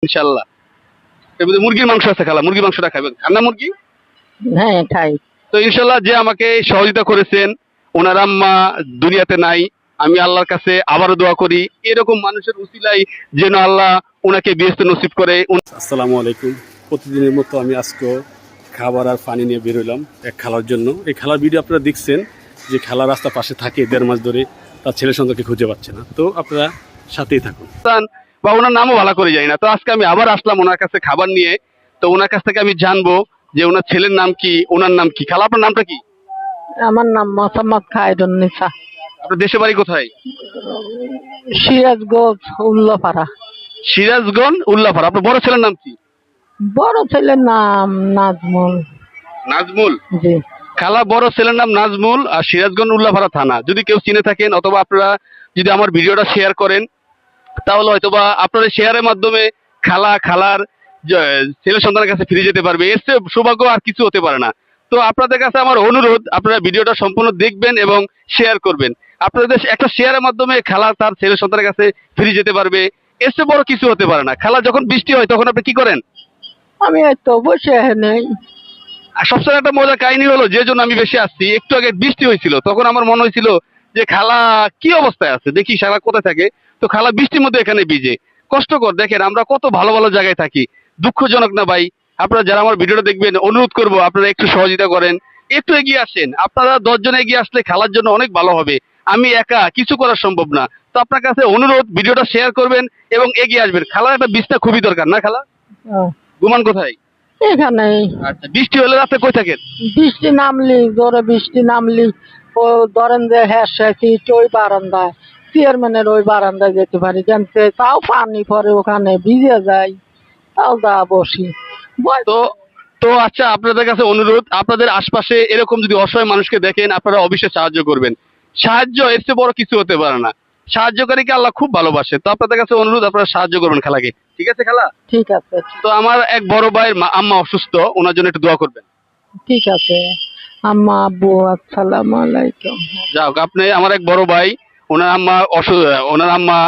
ইনশাল্লাহ। এর মধ্যে মুরগির মাংস আছে খালা, মুরগির মাংসটা খাবেন? খান না মুরগি? হ্যাঁ খাই। তো ইনশাল্লাহ যে আমাকে সহযোগিতা করেছেন, ওনার আম্মা দুনিয়াতে নাই, আমি আল্লাহর কাছে আবারও দোয়া করি এরকম মানুষের উসিলাই যেন আল্লাহ ওনাকে বেহেশত নসিব করে। আসসালামু আলাইকুম। প্রতিদিনের মতো আমি আজকে খাবার আর পানি নিয়ে বের হইলাম এক খালার জন্য। এই খালার ভিডিও আপনারা দেখছেন যে খালা রাস্তার পাশে থাকে 1.5 মাস ধরে, তার ছেলে সন্তানকে খুঁজে পাচ্ছে না। তো আপনারা সাথেই থাকুন বা ওনার নামও ভালো করে যাই না। তো আজকে আমি আবার আসলাম ওনার কাছে খাবার নিয়ে। তো ওনার কাছ থেকে আমি জানবো যে ওনার ছেলের নাম কি, ওনার নাম কি। খালা আপনার নামটা কি? আমার নাম মোসাম্মদ খায়রুন্নিসা। আপনার দেশে বাড়ি কোথায়? সিরাজগঞ্জ উল্লাপাড়া। সিরাজগঞ্জ উল্লাপাড়া। আপনার বড় ছেলের নাম কি? বড় ছেলের নাম নাজমুল। নাজমুল। জি। খালা বড় ছেলের নাম নাজমুল, আর সিরাজগঞ্জ উল্লাপাড়া থানা। যদি কেউ চিনে থাকেন অথবা আপনারা যদি আমার ভিডিওটা শেয়ার করেন তাহলে হয়তোবা আপনার শেয়ারের মাধ্যমে খালার ছেলে সন্তানের কাছে ফিরে যেতে পারবে। এর চেয়ে সৌভাগ্য আর কিছু হতে পারে না। তো আপনাদের কাছে আমার অনুরোধ, আপনারা ভিডিওটা সম্পূর্ণ দেখবেন এবং শেয়ার করবেন। আপনাদের একটা শেয়ারের মাধ্যমে খালা তার ছেলে সন্তানের কাছে ফিরে যেতে পারবে। এর চেয়ে বড় কিছু হতে পারে না। খালা যখন বৃষ্টি হয় তখন আপনি কি করেন? আমি এই তো বসে নেই। আর সবসময় একটা মজার কাহিনী হলো, যে জন্য আমি বেশি আসছি, একটু আগে বৃষ্টি হয়েছিল, তখন আমার মনে হয়েছিল যে খালা কি অবস্থায় আছে, দেখি খালা কোথায় থাকে। তো খালা বৃষ্টির মধ্যে এখানে ভিজে। কষ্টকর, দেখেন আমরা কত ভালো ভালো জায়গায় থাকি। দুঃখজনক না ভাই? আপনারা যারা আমার ভিডিওটা দেখবেন, অনুরোধ করবো আপনারা একটু সহযোগিতা করেন, একটু এগিয়ে আসেন। আপনারা 10 জন এগিয়ে আসলে খালার জন্য অনেক ভালো হবে। আমি একা কিছু করা সম্ভব না। তো আপনার কাছে অনুরোধ, ভিডিওটা শেয়ার করবেন এবং এগিয়ে আসবেন। খালার একটা বিছনা খুবই দরকার না খালা? ঘুমান কোথায়? এখানে আচ্ছা, বৃষ্টি হলে রাতে কই থাকেন? বৃষ্টি নামলি, জোরে বৃষ্টি নামলি ও ধরেন যে হ্যাঁ সিট ওই বারান্দায়, চেয়ারম্যানের ওই বারান্দায় যেতে পারি, জানতে তাও পানি পরে ওখানে ভিজে যায়, তাও যা বসি। তো তো আচ্ছা, আপনাদের কাছে অনুরোধ, আপনাদের আশপাশে এরকম যদি অসহায় মানুষকে দেখেন আপনারা অবশ্যই সাহায্য করবেন। সাহায্য এর চেয়ে বড় কিছু হতে পারে না। সাহায্যকারীকে আল্লাহ খুব ভালোবাসে। তো আপনাদের কাছে অনুরোধ, আপনারা সাহায্য করবেন খালাকে। ঠিক আছে খালা? ঠিক আছে। তো আমার এক বড় ভাইয়ের আম্মা অসুস্থ, ওনার জন্য একটু দোয়া করবেন। ঠিক আছে। আম্মা আব্বু আসসালামু আলাইকুম। যাক, আপনি আমার এক বড় ভাই, ওনার আম্মা ওনার আম্মা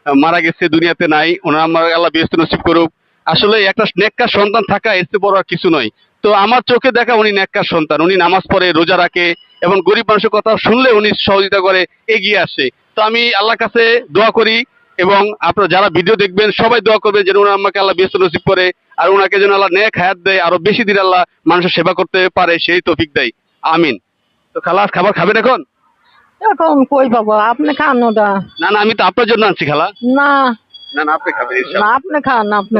মারা গেছে, দুনিয়াতে নাই। ওনার আম্মা আল্লাহ বেহেশত নসিব করুক। আসলে একটা নেককার সন্তান থাকা এর চেয়ে বড় আর কিছু নয়। তো আমার চোখে দেখা উনি নেককার সন্তান। উনি নামাজ পড়ে, রোজা রাখে এবং গরিব মানুষের কথা শুনলে উনি সহযোগিতা করে, এগিয়ে আসে। তো আমি আল্লাহর কাছে দোয়া করি এবং আপনারা যারা ভিডিও দেখবেন সবাই দোয়া করবেন যেন ওনার আম্মাকে আল্লাহ বেহেশত নসিব করে, আর ওনাকে যেন আল্লাহ নেক হায়াত দেয়, আরো বেশি দিন আল্লাহ মানুষের সেবা করতে পারে, সেই তৌফিক দেয়। আমিন। তো খালা খাবার খাবেন এখন? এখন কই পাবো, আপনি খান ওটা। না না, আমি তো আপনার জন্য আনছি খালা। না না না, আপনি খাবেন না, ইনশাআল্লাহ। আপনি খান, আপনি